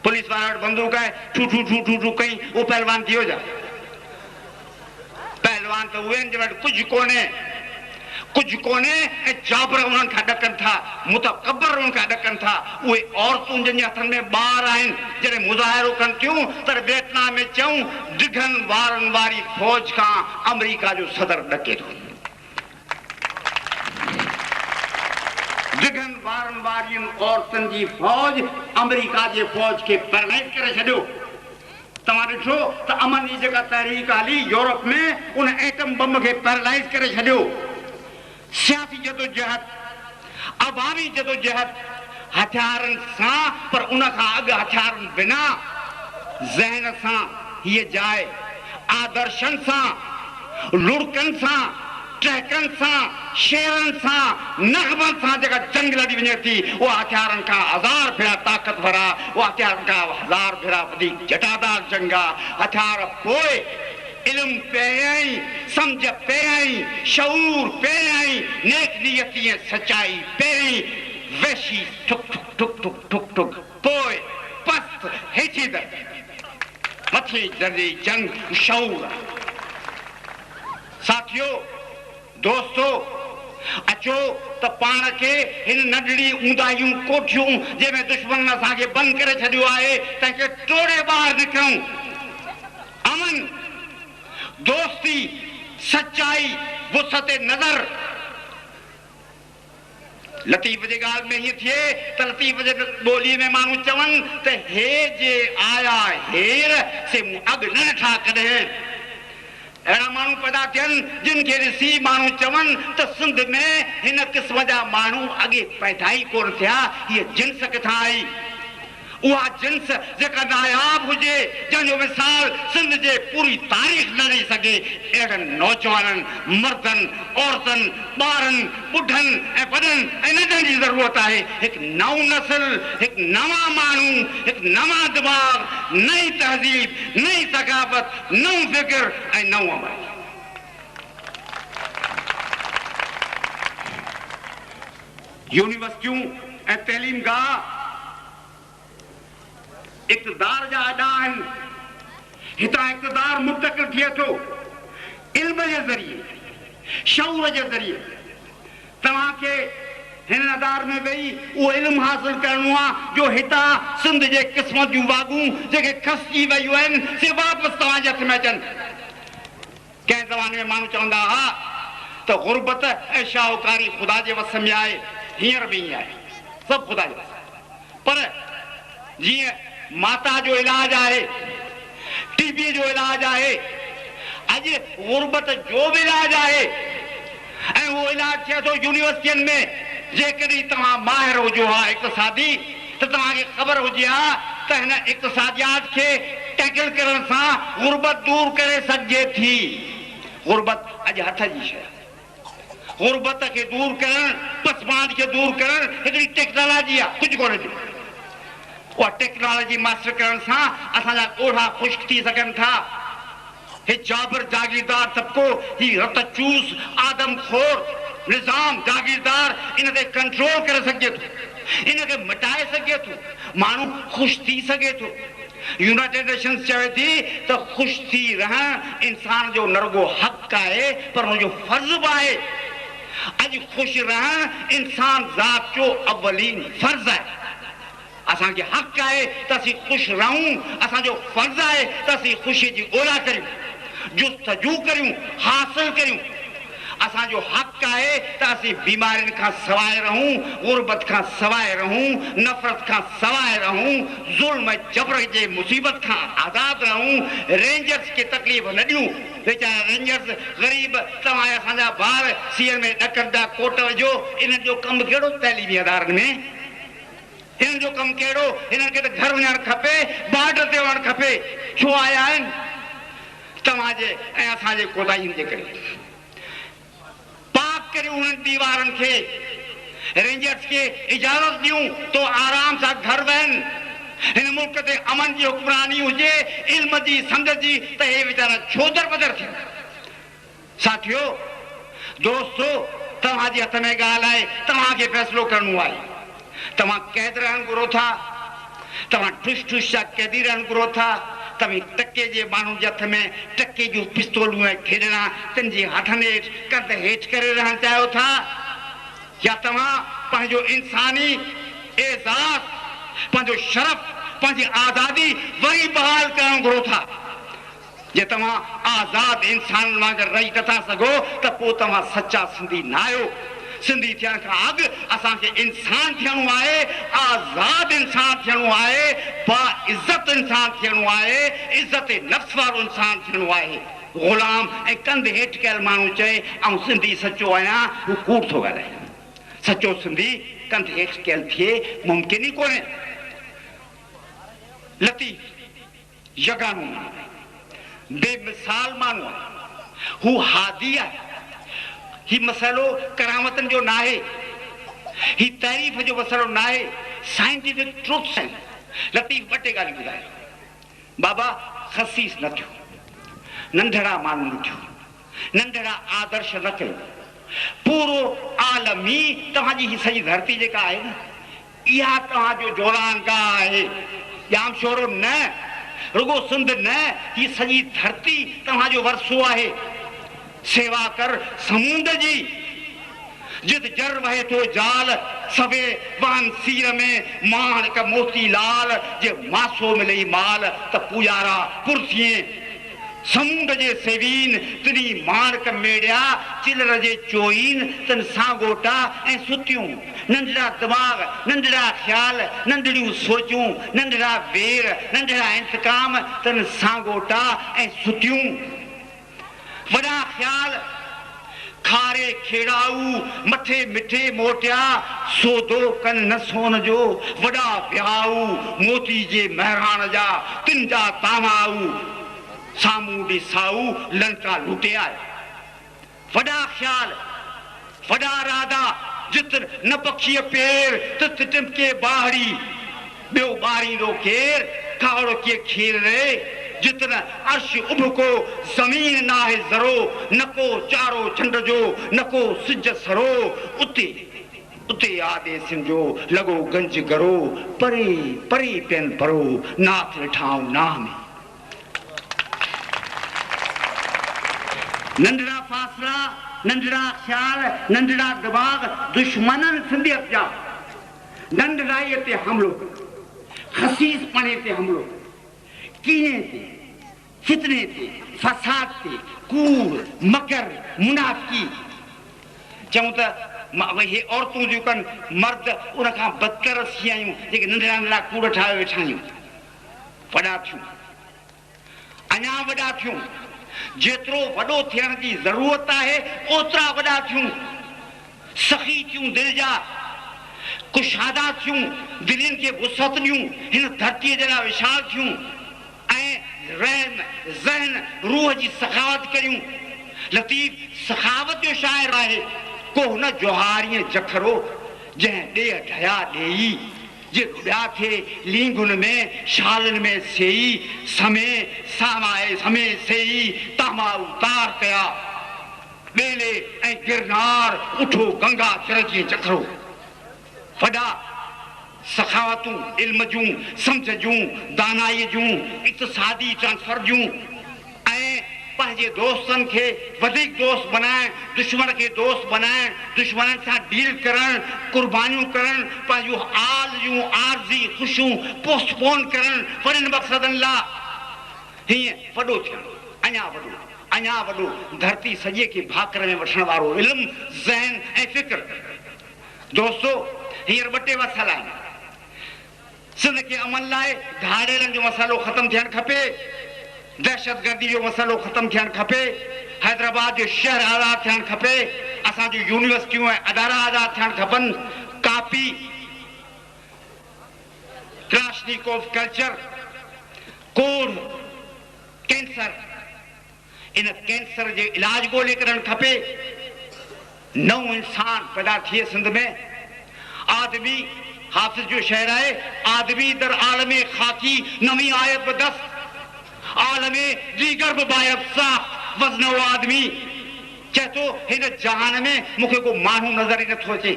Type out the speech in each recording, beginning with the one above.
Police वारा वटि बंदूक आहे, ठू ठू ठू ठू ठू कई, वो पहलवान थी जा। पहलवान तो उहे जे वटि कुझु कोन्हे ऐं जाबर उन्हनि खां ॾकनि था, मुतकबर उन्हनि खां ॾकनि था। उहे औरतूं जंहिंजे हथनि में ॿार आहिनि, जॾहिं मुज़ाहिरो कनि थियूं त वियतनाम में चऊं डिघनि वारनि वारी फौज खां अमेरिका जो सदर ॾके थो। डिघनि वारनि वारियुनि औरतुनि जी फौज अमेरिका जे फौज खे पैरालाइज़ करे छॾियो। तव्हां ॾिठो त अमन जी जेका तहरीक हली यूरोप में, उन एटम बम खे पैरालाइज़ करे छॾियो। सियासी जदोजहद, अवामी जदोजहद हथियारनि सां, पर उन खां अॻु हथियारनि बिना ज़हन सां हीअ जाइ आदर्शनि सां, लुड़कनि सां, टहकनि सां, शेरनि सां, नग़मनि सां जेका जंग लड़ी वञे थी, उहा हथियारनि खां 1000 भेरा ताक़तवर आहे, उहा हथियारनि खां 1000 भेरा वधीक जटादार जंग आहे। हथियार पोइ इल्म पहिरियां, समझ पहिरियां, शऊर पहिरियां, नेक नियती ऐं सचाई पहिरियां, वहशी ठुक ठुक ठुक ठुक ठुक ठुक पोइ पस्त हेठि मथे दर्जे जंग शऊर। साथियो, दोस्तो, अचो त पाण खे हिन नंढड़ी ऊंदाहियूं कोठियूं जंहिंमें दुश्मन असांखे बंदि करे छॾियो आहे, तंहिंखे टोड़े ॿाहिरि निकिरूं। अमन, दोस्ती, सच्चाई, वुसअत नज़र। लतीफ़ जे ॻाल्हि में हीअं थिए त लतीफ़ जे ॿोलीअ में माण्हू चवनि त हे जे आया हेर से मूं अॻु न ॾिठा कॾहिं। अहिड़ा माण्हू पैदा थियनि जिन खे ॾिसी माण्हू चवनि त सिंध में हिन क़िस्म जा माण्हू अॻे पैदा ई कोन थिया, हीअ जिन्स किथां आई? उहा जिन्स जेका नायाब हुजे, जंहिंजो मिसाल सिंध जे पूरी तारीख़ न ॾेई सघे, अहिड़नि नौजवाननि, मर्दनि, औरतनि, ॿारनि, ॿुढनि ऐं वॾनि ऐं नंढनि जी ज़रूरत आहे। हिकु नओं नस्ल, हिकु नवां माण्हू, हिकु नवां दिमाग़, नई तहज़ीब, नई सक़ाफ़त, नओं फ़िक्र ऐं नओं अमल। यूनिवर्सिटियूं ऐं तइलीम गाह इक़्तिदार जा अॾा आहिनि। हितां इक़्तिदार मुंतक़िल थिए थो इल्म जे ज़रिए, शऊर जे ज़रिए। तव्हांखे हिन अदार में वेही उहो इल्मु हासिल करणो आहे जो हितां सिंध जे क़िस्मत जूं वागूं जेके खसिजी वियूं आहिनि, से वापसि तव्हांजे हथ में अचनि। कंहिं ज़माने में माण्हू चवंदा हुआ त ग़ुरबत ऐं शाहूकारी ख़ुदा जे वस में आहे, हींअर बि ईअं आहे, सभु ख़ुदा जे वस। पर जीअं माता जो इलाज आहे, टीबी जो इलाज आहे, अॼु ग़ुरबत जो बि इलाज आहे। ऐं उहो इलाज थिए थो यूनिवर्सिटियुनि में। जेकॾहिं तव्हां माहिर हुजो हा इक़्तिसादी, त तव्हांखे ख़बर हुजे हा त हिन इक़्तिसादियात खे टैकल करण सां ग़ुरबत दूर करे सघिजे थी। ग़ुरबत अॼु हथ जी शइ आहे। ग़ुरबत खे दूर करणु, पसमांद खे दूर करणु हिकिड़ी टेक्नोलॉजी आहे, कुझु कोन्हे थी। उहा टेक्नोलॉजी मास्टर करण सां असांजा ॻोढ़ा ख़ुश्क थी सघनि था। हे जाबर जागीरदार तबिको, ही रत चूस आदमखोर निज़ाम जागीरदार, इन ते कंट्रोल करे सघे थो, इन खे मिटाए सघे थो, माण्हू ख़ुशि थी सघे थो। यूनाइटेड नेशंस चवे थी त ख़ुशि थी रहणु इंसान जो न रुॻो हक़ आहे, पर हुनजो फ़र्ज़ बि आहे। अॼु ख़ुशि रहणु इंसान ज़ात जो अवलीन फ़र्ज़ आहे। असांखे हक़ आहे त असीं ख़ुशि रहूं, असांजो फ़र्ज़ आहे त असीं ख़ुशी जी ॻोल्हा करियूं, जुस्तजू करियूं, हासिल करियूं। असांजो हक़ आहे त असीं बीमारियुनि खां सवाइ रहूं, ग़ुरबत खां सवाइ रहूं, नफ़रत खां सवाइ रहूं, ज़ुल्म जबर जे मुसीबत खां आज़ादु रहूं, रेंजर्स खे तकलीफ़ न ॾियूं। वीचारा रेंजर्स ग़रीब, तव्हां असांजा ॿार सीअर में ॾकनि था, कोट विझो, इन्हनि जो कमु कहिड़ो तइलीमी अदारनि में? हिननि जो कमु कहिड़ो? हिननि खे त घर वञणु खपे, बॉर्डर ते वञणु खपे। छो आया आहिनि? तव्हांजे ऐं असांजे कोताहियुनि जे करे। पाक करियूं उन्हनि दीवारनि खे, रेंजर्स खे इजाज़त ॾियूं तो आराम सां घर वहनि। हिन मुल्क ते अमन जी हुक्मरानी हुजे, इल्म जी, सम्झ जी, त हे वीचारा छो दरबदर थियनि? साथियो, दोस्तो, तव्हांजे हथ में ॻाल्हि आहे, तव्हांखे फ़ैसिलो करणो आहे। तव्हां क़ैद रहणु घुरो था, तव्हां ठुस ठुस जा कैदी रहण घुरो था। तव्हीं टके जे माण्हुनि जे हथ में टके जूं पिस्तोलूं ऐं खेॾणा तिन जे हथनि हेठि कंध हेठि करे रहणु चाहियो था, या तव्हां पंहिंजो इंसानी एज़ाज़, पंहिंजो शरफ़, पंहिंजी आज़ादी वरी बहाल करणु घुरो था। जे तव्हां आज़ाद इंसान वांगुरु रही नथा सघो त पोइ तव्हां सचा सिंधी न आहियो। सिंधी थियण खां अॻु असांखे इंसान थियणो आहे, आज़ाद इंसान थियणो आहे, बाइज़त इंसान थियणो आहे, इज़त नफ़्स वारो इंसान थियणो आहे। ग़ुलाम ऐं कंध हेठि कयल माण्हू चए ऐं सिंधी सचो आहियां, हू कूड़ थो ॻाल्हाए। सचो सिंधी कंध हेठि कयल थिए मुमकिन ई कोन्हे। लतीफ़ यगानो बेमिसाल माण्हू आहे, हू हादी आहे। ही मसइलो करामतनि जो न आहे, ही तारीफ़ जो मसइलो न आहे, साइंटिफिक ट्रुथ्स आहिनि। लतीफ़ ॿ टे ॻाल्हियूं ॿुधायो। बाबा ख़सीस न थियो, नंढड़ा माण्हू न थियो, नंढड़ा आदर्श न कयो। पूरो आलमी तव्हांजी ही सॼी धरती जेका आहे न, इहा तव्हांजो जोड़ानगाह आहे। जाम शोरो न, रुगो सिंध न, ही सॼी धरती तव्हांजो वरसो आहे। सेवा कर समुंड जी, जित जर वहे थो जाल, सवे वान सीर में माणक मोती लाल, जे मासो मिले माल त पुजारा पुरथिए। समुंड जे सेवीन तिनी माणक मेड़िया, चिलर जे चोईन तन सांगोटा ऐं सुतियूं। नंढड़ा दिमाग़, नंढड़ा ख़्याल, नंढड़ियूं सोचूं, नंढड़ा वेर, नंढड़ा इंतकाम तन सांगोटा ऐं सुतियूं। वॾा ख़्याल खारे खेड़ाऊ, मथे मिठे मोटिया, सोदो कन न सोन जो। वॾा ब्याऊ मोती जे महराण जा, तिन जा तामाऊ, साम्हूं ॾिसाऊ लंका लूटे आया। वॾा ख़्याल, वॾा राधा, जित न पखीअ पेर तित टिमके बाहड़ी। ॿियो ॿारींदो केर, कावड़ो कीअं खीर रहे, जितन अर्श उभको ज़मीन न आहे ज़रो, न को चारो चंड जो, न को सिज सरो। उते उते आदेसिन जो लॻो गंज गरो, परे परे पियनि परो, नाथ वेठाऊं नाम। नंढड़ा फासला, नंढड़ा ख़्याल, नंढड़ा दिमाग़ दुश्मननि सिंधियत जा नंढड़ाईअ ते हमिलो, ख़सीसपणे ते हमिलो, कीने ते, फितने ते, फसाद ते, कूड़, मकर, मुनाफ़िकी। चऊं त हे औरतूं जूं कनि, मर्द उन खां बदतर थी आहियूं, जेके नंढड़ा नंढड़ा कूड़ ठाहे वेठा आहियूं। वॾा थियूं, अञा वॾा थियूं, जेतिरो वॾो थियण जी ज़रूरत आहे ओतिरा वॾा थियूं। सखी थियूं दिलि जा, कुशादा थियूं, दिलनि खे वुसअत ॾियूं, हिन धरतीअ जे लाइ विशाल थियूं ऐं रहन ज़हन रूह जी सखावत करियूं। लतीफ़ सखावत जो शाइर आहे, को हुन जोहारीअ जखरो, जंहिं ॾे ढया ॾेई, जे ॿिया थिए लींगुनि में शालनि में सेई, समय सामाए समय सेई, तामाऊ तार कया। ॿेले ऐं गिरनार उठो गंगा चरजी जखरो। वॾा सखावतूं इल्म जूं, सम्झ जूं, दानाई जूं, इक़्तिसादी ट्रांसफर जूं, ऐं पंहिंजे दोस्तनि खे वधीक दोस्त बनाइण, दुश्मन खे दोस्त बनाइण, दुश्मननि सां डील करणु, कुर्बानियूं करणु, पंहिंजूं आल जूं आरज़ी ख़ुशियूं पोस्टपोन करणु, वॾनि मक़सदनि लाइ। हीअं वॾो थियणु, अञा वॾो, अञा वॾो, धरती सॼे खे भाकर में वठण वारो इल्मु, ज़हन ऐं फ़िक्र। दोस्तो, हींअर ॿ टे मसाइला आहिनि। सिंध खे अमन लाइ धाड़ेलनि जो मसाइलो ख़तमु थियणु खपे, दहशतगर्दी जो मसाइलो ख़तमु थियणु खपे, हैदराबाद जो शहर आज़ादु थियणु खपे, असांजूं यूनिवर्सिटियूं ऐं अदारा आज़ादु थियणु खपनि। कापी, क्लाशनिकोव कल्चर, कोढ़, कैंसर, इन कैंसर जे इलाज ॻोल्हे करणु खपे। नओं इंसान पैदा थिए सिंध में। आदमी, हाफ़िज़ जो शहर आहे, आदमी दर आलमे खाकी नवी आयत बदस्त, आलमे दीगर बायब साख वज़न आदमी। चए थो हिन जहान में मूंखे को माण्हू नज़र ई नथो अचे,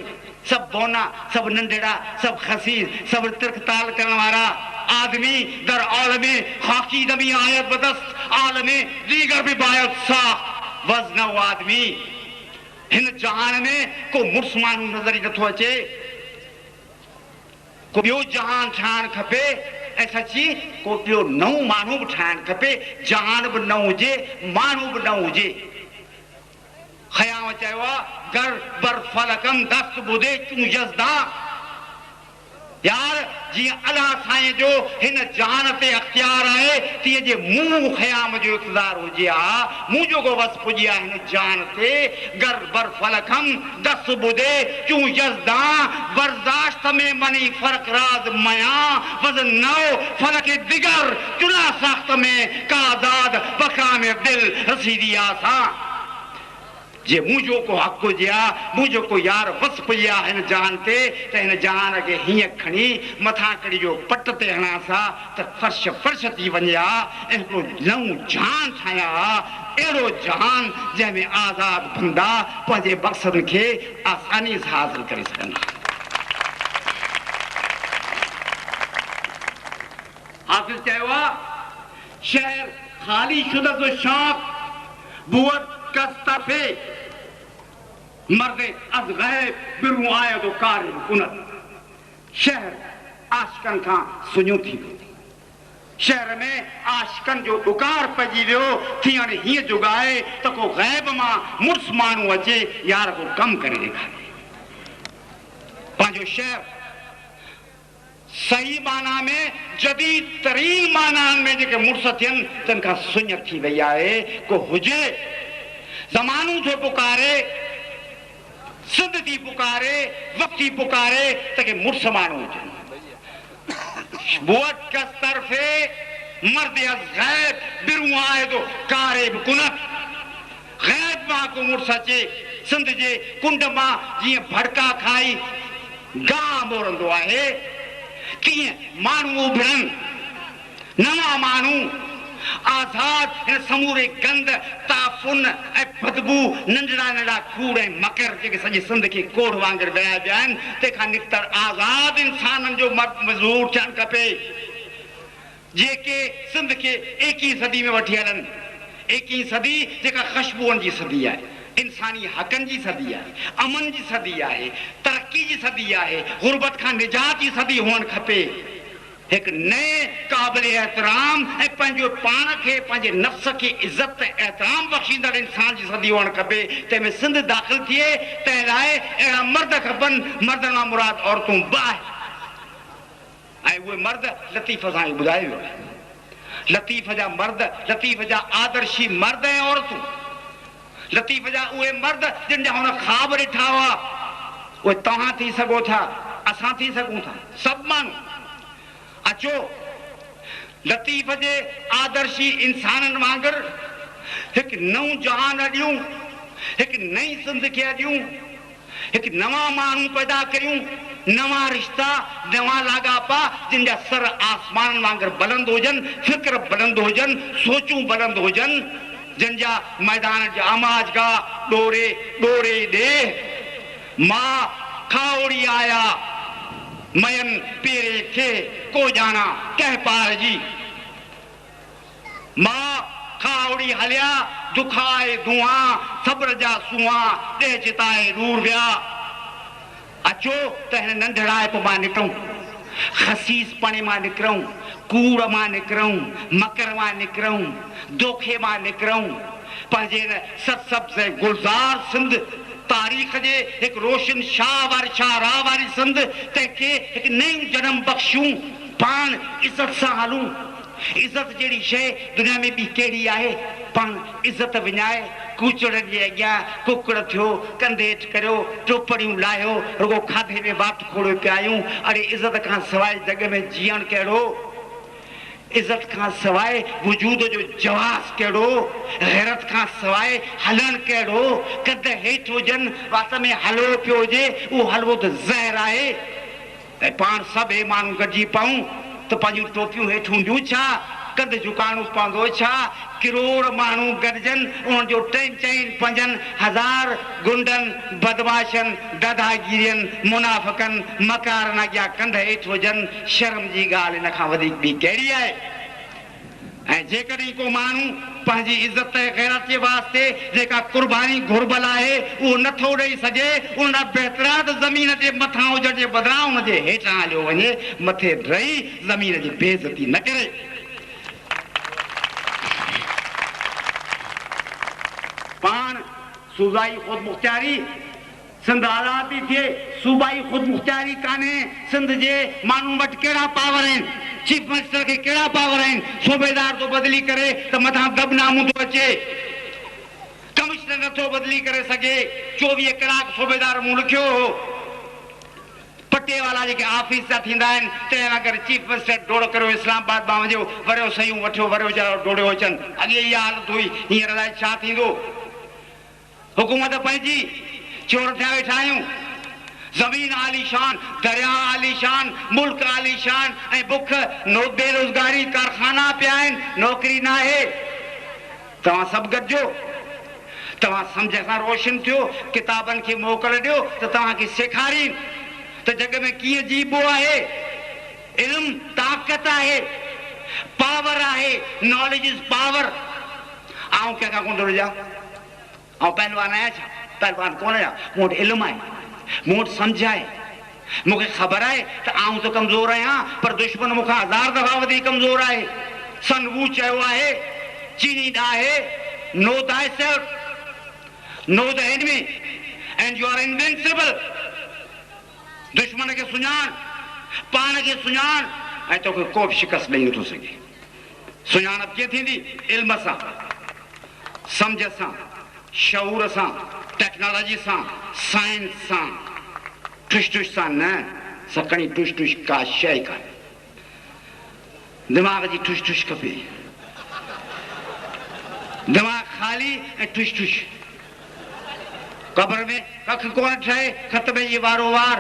सभु बोना, सभु नंढड़ा, सभु ख़सीस, सभु तिरक ताल करण वारा। आदमी दर आलमे खाकी नबी आयत बदस्त आलमे दीगर भी बायत सा वज़न आदमी हिन जहान में को मुर्स मानू नज़र ही नथो अचे को ॿियो जहान ठाहिण खपे ऐं सची को ॿियो नओं माण्हू बि ठाहिण खपे जहान बि न हुजे माण्हू बि न हुजे ख़याम चयो आहे गर बर फलकम दस्त ॿुधे तूं यज़दा यार जीअं अलाह साईं जो हिन जहान ते अख़्तियार आहे तीअं जे मूं ख़याम जो इक़्तिदार हुजे हा मूं जेको वस पुॼी आहे हिन जहान ते गर बर फलकम दस्त ॿुधे तूं यज़दा बर्दाश्त में मनी फ़र्क़ राज मया वज़न नओ फलक दिगर चुना साख्त में का दाद बका में दिल रसीदी आसा जे मुझो को हक हुजे हा मुझो को यार वस पुॼी आहे हिन जहान ते त हिन जहान खे हीअं खणी मथां कड़ी जो पट ते हणां सा त फर्श फर्श थी वञे हा ऐं हिकिड़ो नओं जहान ठाहियां हा अहिड़ो जहान जंहिंमें आज़ाद बंदा पंहिंजे मक़सद खे आसानी सां हासिल करे सघंदा हाफ़िज़ चयो आहे शहर ख़ाली शुदा जो शौक़ बुअत कस्तफे मर्द अज गैब बिरू आयो तो कार कुनत शहर आशिकन खां सुञो थी वियो शहर में आशिकन जो डुकार पइजी वियो थी हाणे हीअं जुगाए त को गैब मां मुर्स माण्हू अचे यार को कमु करे ॾेखारे पंहिंजो शहर सही माना में जदीद तरीन मानानि में जेके मुर्स थियनि तन खां सुञ थी वई आहे को हुजे ज़मानो थो पुकारे सिंध थी पुकारे वक़्त थी पुकारे त के मुर्स माण्हू हुजनि बुअत कस तरफ़े मर्द अज़ गैब बिरू आए तो कारे बि कुनत गैब मां को मुर्स अचे सिंध जे कुंड मां जीअं भड़का खाई गाह मोरंदो आहे कीअं माण्हू उभरनि नवां माण्हू आज़ाद हिन समूरे गंद ताफ़ुन ऐं बदबू नंढड़ा नंढड़ा कूड़ ऐं मकर जेके सॼे सिंध खे कोड़ वांगुरु विया पिया आहिनि तंहिंखां निकितर आज़ाद इंसाननि जो मज़ूर थियणु खपे जेके सिंध खे 21वीं सदी में वठी हलनि 21वीं सदी जेका ख़ुशबूअनि जी सदी आहे इंसानी हक़नि जी सदी आहे अमन जी सदी आहे तरक़ी जी सदी आहे गुरबत खां निजात जी सदी हुअणु खपे एक नए काबिल एहतराम ऐं पंहिंजो पाण खे पंहिंजे नफ़्स खे इज़त एहतराम बख़्शींदड़ इंसान जी सदी हुअणु खपे तंहिंमें सिंध दाख़िल थिए तंहिं लाइ अहिड़ा मर्द खपनि मर्दनि मां मुराद औरतूं बि आहे ऐं उहे मर्द लतीफ़ सां ई ॿुधायो वियो आहे लतीफ़ जा मर्द लतीफ़ जा आदर्शी मर्द ऐं औरतूं लतीफ़ जा उहे मर्द जिन जा हुन ख़्वाब ॾिठा हुआ उहे तव्हां थी सघो था असां थी सघूं था सभु माण्हू अचो लतीफ़ जे आदर्शी इंसाननि वांगुरु हिकु नओं जहान अॾियूं हिकु नई सिंध खे अॾियूं हिकु नवां माण्हू पैदा करियूं नवां रिश्ता नवां लाॻापा जिन जा सर आसमान वांगुरु बुलंद हुजनि फ़िक्र बुलंद हुजनि सोचूं बुलंद हुजनि जिन जा मैदान जा आमाज गा ॾोरे ॾोरे ॾे मां खाओड़ी आया मयन पेरे थे को जाना कह पार जी मां खाओड़ी हलिया दुखाए धुआं सब्र जा सुआ दे चिताए दूर विया अचो त हिन नंढड़ाइप मां निकिरूं खसीस पणे मां निकिरूं कूड़ मां निकिरूं मकर मां निकिरूं दोखे मां निकिरूं पंहिंजे सब्ज़ गुलज़ार सिंध तारीख़ जे हिकु रोशन शाह वारी शाहराह वारी सिंध तंहिंखे हिकु नयूं जनम बख़्शूं पाण इज़त सां हलूं इज़त जहिड़ी शइ दुनिया में ॿी कहिड़ी आहे पाण इज़त विञाए कूचड़नि जे अॻियां कुकड़ थियो कंधे हेठि करियो टोपड़ियूं लाहियो रुगो खाधे में वाट खोड़ियो पिया आहियूं अड़े इज़त खां सवाइ जग में जीअण कहिड़ो इज़त खां सवाइ वजूद जो जवाज़ कहिड़ो गैरत खां सवाइ हलणु कहिड़ो कद हेठि हुजनि वात में हलवो पियो हुजे उहो हलवो त ज़हर आहे ऐं पाण सभु माण्हू गॾिजी पऊं त पंहिंजूं टोपियूं हेठि हूंदियूं छा कद झुकाणो पवंदो छा करोड़ माण्हू गॾजनि उन्हनि जो 3-4-5 गुंडनि बदमाशनि दादागिरियुनि मुनाफ़िकनि मकारनि अॻियां कंध हेठि हुजनि शर्म जी ॻाल्हि इन खां वधीक ॿी कहिड़ी आहे ऐं जेकॾहिं को माण्हू पंहिंजी इज़त गैरत जे वास्ते जेका कुर्बानी घुर्बल आहे उहो नथो ॾेई सघे उन बहितरात ज़मीन जे मथां हुजण जे बदिरां उन जे हेठां हलियो वञे मथे रही ज़मीन जी बेइज़ती न करे पाण सूबाई ख़ुदमुख्तियारी सिंध आज़ाद थी थिए सूबाई ख़ुदमुख्तियारी कान्हे सिंध जे माण्हुनि वटि कहिड़ा पावर आहिनि चीफ मिनिस्टर के केड़ा पावर आहिनि सूबेदार तो बदली करे त मथां दबनामो थो अचे कमिश्नर नथो बदली करे सघे 24 कलाक सूबेदार मूं लिखियो हो पटे वाला जेके ऑफिस जा थींदा आहिनि तंहिं अगरि चीफ मिनिस्टर डोड़ करियो इस्लामाबाद मां वञो वरियो सयूं वठियो वरियो डोड़ियो अचनि अॻे इहा हालत हुई हींअर अलाए छा थींदो हुकूमत पंहिंजी चोर थिया वेठा आहियूं ज़मीन आलीशान दरिया आलीशान मुल्क आलीशान ऐं बुख बेरोज़गारी कारखाना पिया आहिनि नौकरी न आहे तव्हां सभु गॾिजो तव्हां सम्झ सां रोशन थियो किताबनि खे मोकल ॾियो त तव्हांखे सेखारीनि त जग में कीअं जीबो आहे इल्म ताक़त आहे पावर आहे नॉलेज इज़ पावर आऊं कंहिंखां कोन थो ॾिजां ऐं पहलवान आहियां छा पहलवान कोन आहियां मूं वटि इल्मु आहे मूं वटि सम्झ आहे मूंखे ख़बर आहे त आऊं त कमज़ोर आहियां पर दुश्मन मूंखां 1000 दफ़ा वधीक कमज़ोर आहे सन वू चयो आहे चीनी आहे नो thyself know the enemy and you are invincible दुश्मन खे सुञाण पाण खे सुञाण ऐं तोखे को बि शिकस्त ॾेई नथो सघे सुञाणप कीअं थींदी इल्म सां सम्झ सां शऊर सां टेक्नोलॉजी सां साइंस सां ठुश ठुश सां न सकणी ठुश ठुश का शइ कान्हे दिमाग़ जी ठुश ठुश खपे दिमाग़ ख़ाली ऐं ठुश ठुश क़बर में कख कोन ठहे ख़त में इहे वारो वार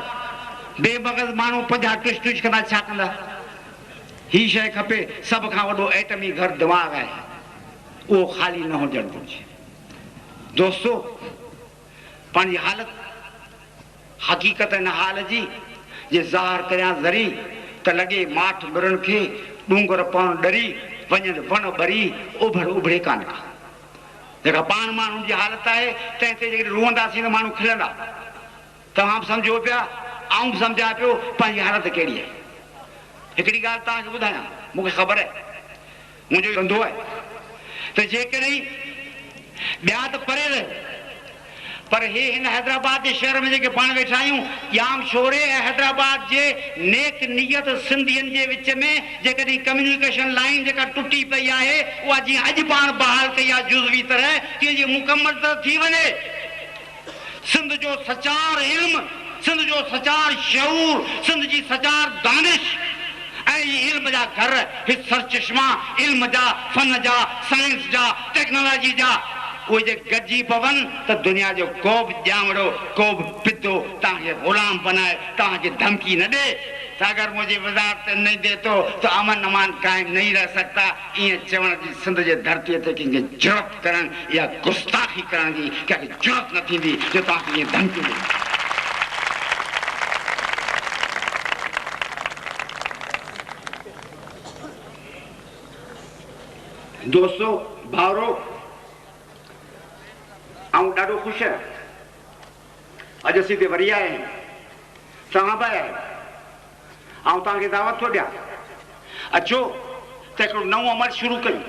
बेमग़ज़ माण्हू 50 ठुश ठुश कंदा छा कंदा ही शइ खपे सभ खां वॾो एटमी घर दिमाग़ आहे उहो ख़ाली न हुजणु घुरिजे दोस्तो पंहिंजी हालत हक़ीक़त हिन हाल जी जे ज़ाहिर करियां ज़री त लॻे माठ मिरण खे डूंगर पवण ॾरी वञनि वण ॿरी उभड़ उभड़े कान का जेका पाण माण्हुनि जी हालत आहे तंहिं ते जेकॾहिं रोअंदासीं त माण्हू खिलंदा तव्हां बि सम्झो पिया आऊं बि सम्झां पियो पंहिंजी हालत कहिड़ी आहे हिकिड़ी ॻाल्हि तव्हांखे ॿुधायां मूंखे ख़बर आहे मुंहिंजो धंधो आहे त जेकॾहिं ॿिया त परे रहे पर हे हिन हैदराबाद जे शहर में जेके पाण वेठा आहियूं याम शोरे ऐं हैदराबाद जे नेक नियत सिंधियुनि जे विच में जेकॾहिं कम्युनिकेशन लाइन जेका टुटी पई आहे उहा जीअं अॼु पाण बहाल कई आहे जुज़वी तरह तीअं जी मुकमल त थी वञे सिंध जो सचार इल्म सिंध जो सचार शऊर सिंध जी सचार दानिश ऐं इल्म जा घर हिसर चश्मा इल्म जा फन जा साइंस जा टेक्नोलॉजी जा उहे जे गॾिजी पवनि त दुनिया जो को बि ॼामड़ो को बि पितो तव्हांखे ग़ुलाम बनाए तव्हांखे धमकी न ॾे त अगरि मुंहिंजी वज़ारत नहीं दे तो अमन अमान कायम नहीं रह सकता ईअं चवण जी सिंध जे धरतीअ ते कंहिंखे जुरत करणु या गुस्ताखी करण जी कंहिंखे जुरत न थींदी जो तव्हांखे ईअं धमकी ॾे दोस्तो भाउरो आऊं ॾाढो ख़ुशि आहियां अॼु असीं हिते वरी आया आहियूं तव्हां बि आया आहियो आऊं तव्हांखे दावत थो ॾियां अचो त हिकिड़ो नओं अमल शुरू कयूं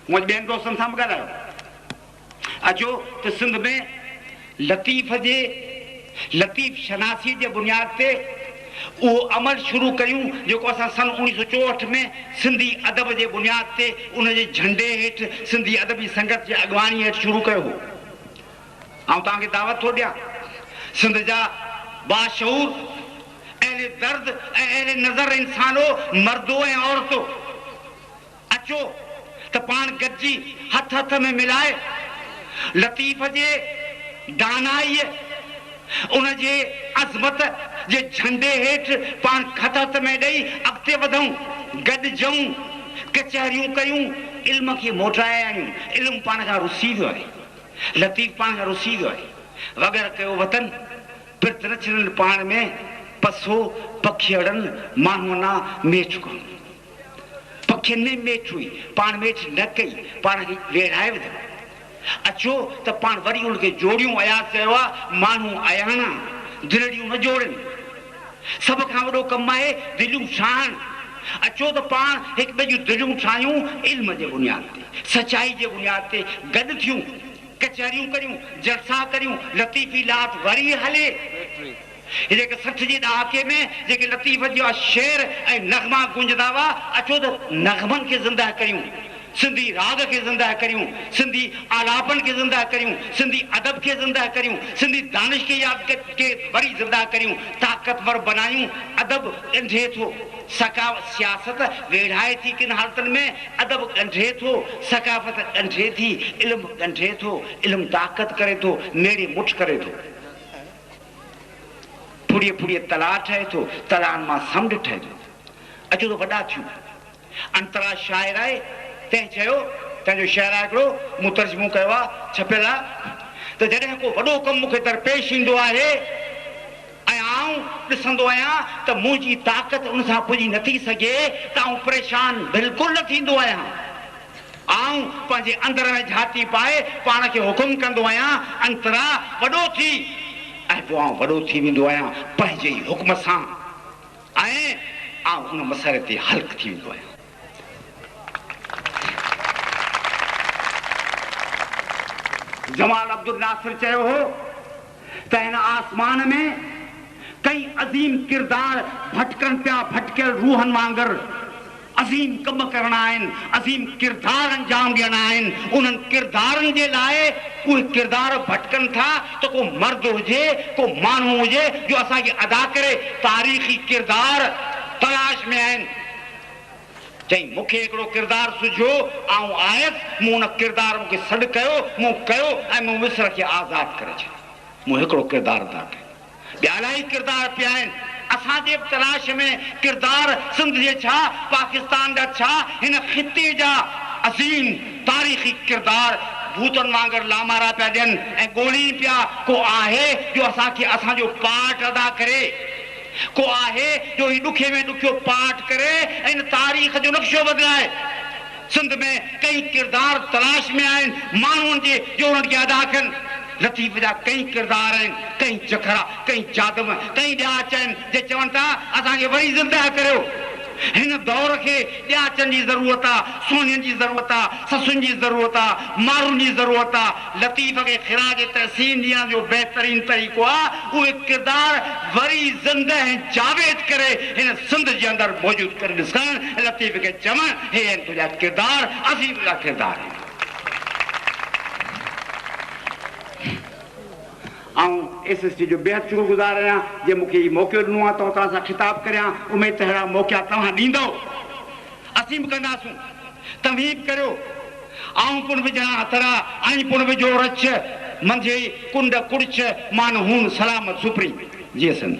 मुंहिंजे ॿियनि दोस्तनि सां बि ॻाल्हायो अचो त सिंध में लतीफ़ शनासी जे बुनियाद ते उहो अमल शुरू कयूं जेको असां सन 1964 में सिंधी अदब जे बुनियाद ते उन जे झंडे हेठि सिंधी अदबी संगत जे अॻवानी हेठि शुरू कयो हो आऊं तव्हांखे दावत थो ॾियां सिंध जा बाशऊर अहले दर्द ऐं अहले नज़र इंसानो मर्दो ऐं औरतो अचो त पाण गॾिजी हथ हथ में मिलाए लतीफ़ जे दानाई उन जे अज़मत जे झंडे हेठि पाण हथ हथ में ॾेई अॻिते वधूं गॾिजूं कचहरियूं कयूं, इल्म खे मोटाए आयूं, इल्म पाण खां रुसी वियो आहे, लतीफ़ पाण खां रुसी वियो आहे, वग़ैरह कयो वतन पिर्त न छॾनि पाण में, पसो पखियड़नि माण्हूअ ना मेच कोन, पखियुनि में मेच हुई, पाण मेच न कई, पाण खे वेढ़ाए विधो। अचो त पाण वरी उनखे जोड़ियूं, अयाज़ चयो आहे माण्हू अयाणा दिलड़ियूं न जोड़नि, सभ खां वॾो कमु आहे दिलियूं ठाहिण। अचो त पाण हिक ॿिए जूं दिलियूं ठाहियूं इल्म जे बुनियाद ते, सचाई जे बुनियाद ते गॾु थियूं, कचहरियूं करियूं, जलसा करियूं, लतीफ़ी लात वरी हले। जेके 60 जे ॾहाके में जेके लतीफ़ जा शेर ऐं नग़मा गुंजदा हुआ, अचो त नग़मनि खे ज़िंदा करियूं, सिंधी राग खे ज़िंदा करियूं, सिंधी आलापन खे ज़िंदा करियूं, सिंधी अदब खे ज़िंदा करियूं, सिंधी दानिश खे यादि के वरी ज़िंदा करियूं, ताक़तवर बनायूं। अदब ॻंढे थो, सियासत वेढ़ाए थी किन हालतुनि में, अदब ॻंढे थो, सकाफ़त ॻंढे थी, इल्मु ॻंढे थो, इल्मु ताक़त करे थो, मेड़े मुठ करे थो, फुड़ीअ फुड़ीअ तलाउ ठहे थो, तलाउनि मां समुंड ठहे थो। अचो त वॾा थियूं। अंतरा शाइर आहे, तंहिं चयो, तंहिंजो शेर आहे हिकिड़ो, मूं तर्जुमो कयो आहे, छपियल आहे, त जॾहिं को वॾो कमु मूंखे दरपेश ईंदो आहे ऐं आऊं ॾिसंदो आहियां त मुंहिंजी ताक़त उन सां पुॼी नथी सघे, त आऊं परेशान बिल्कुलु न थींदो आहियां। आऊं पंहिंजे अंदर में झाती पाए पाण खे हुकुम कंदो आहियां, अंतरा वॾो थी, ऐं पोइ आऊं वॾो थी वेंदो आहियां पंहिंजे ई हुकुम सां, ऐं आऊं उन मसइले ते हल्क थी वेंदो आहियां। जमाल अब्दुल नासिर चयो हो त हिन आसमान में कई अज़ीम किरदार भटकनि पिया, भटकियल रूहनि वांगर अज़ीम कम करणा आहिनि, अज़ीम किरदार अंजाम ॾियणा आहिनि। उन्हनि किरदारनि जे लाइ उहे किरदार भटकनि था, त को मर्द हुजे, को माण्हू हुजे जो असांखे अदा करे, तारीख़ी किरदार तलाश में आहिनि। चई मूंखे हिकिड़ो किरदारु सुझो, आऊं आयसि, मूं उन किरदार मूंखे सॾु कयो, मूं कयो ऐं मूं मिस्र खे आज़ादु करे छॾियो। मूं हिकिड़ो किरदारु अदा कयो, ॿिया इलाही किरदार पिया आहिनि असांजे तलाश में। किरदार सिंध जे छा, पाकिस्तान जा छा, हिन ख़िते जा अज़ीम तारीख़ी किरदार भूतनि वांगुरु लामारा पिया ॾियनि ऐं ॻोल्हिनि पिया। को आहे जो असांखे असांजो पार्ट अदा करे, को आहे जो ही ॾुखे में ॾुखियो पार्ट करे ऐं इन तारीख़ जो नक्शो बदिलाए। सिंध में कई किरदार तलाश में आहिनि माण्हुनि जे जो उन्हनि खे अदा कनि। लतीफ़ जा कई किरदार आहिनि, कई जखरा, कई जादव, कई ॾियाच आहिनि जे चवनि था असांखे वरी ज़िंदा करियो। हिन दौर खे ॾियाचनि जी ज़रूरत आहे, सोनियुनि जी ज़रूरत आहे, ससुनि जी ज़रूरत आहे, मारुनि जी ज़रूरत आहे। लतीफ़ खे ख़िराज तहसीन ॾियण जो बहितरीन तरीक़ो आहे उहे किरदार वरी ज़िंदा ऐं जावेद करे हिन सिंध जे अंदरि मौजूदु करे ॾिसण। लतीफ़ खे चवनि हे आहिनि तुंहिंजा किरदार, असीं तुंहिंजा किरदार आहिनि। ऐं एसएसटी जो बेहद शुक्रगुज़ार आहियां जे मूंखे हीउ मौक़ो ॾिनो आहे त तव्हां सां ख़िताब करियां। उमेद त अहिड़ा मौक़ा तव्हां ॾींदव, असीं बि कंदासूं। तमहीब करियो, आऊं पुण विझां हथड़ा, ऐं पुण विझो रछ, मंझे कुंड कुड़छ मान हून सलामत सुपरी। जी असन।